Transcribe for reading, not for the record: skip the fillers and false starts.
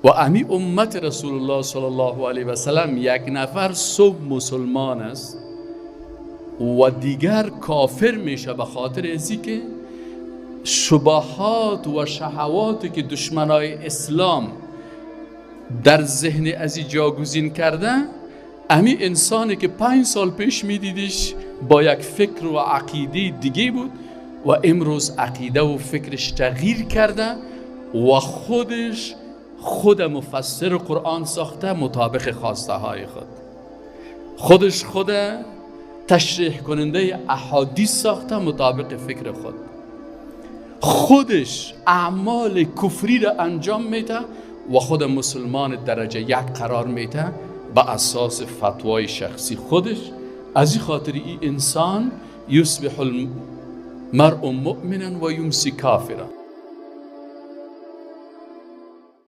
و امی امت رسول الله صلی الله علیه و سلم یک نفر صبح مسلمان است و دیگر کافر میشه به خاطر ازی که شبهات و شهواتی که دشمنای اسلام در ذهن ازی جاگزین کرده، امی انسانی که 5 سال پیش میدیدش با یک فکر و عقیده دیگه بود و امروز عقیده و فکرش تغییر کرده و خود مفسر قرآن ساخته مطابق خواسته های خود تشریح کننده احادیث ساخته مطابق فکر خودش اعمال کفری را انجام میده و خود مسلمان درجه 1 قرار میده با اساس فتوای شخصی خودش. از این خاطر این انسان یصبح المرء مؤمنا و یمسی کافرا.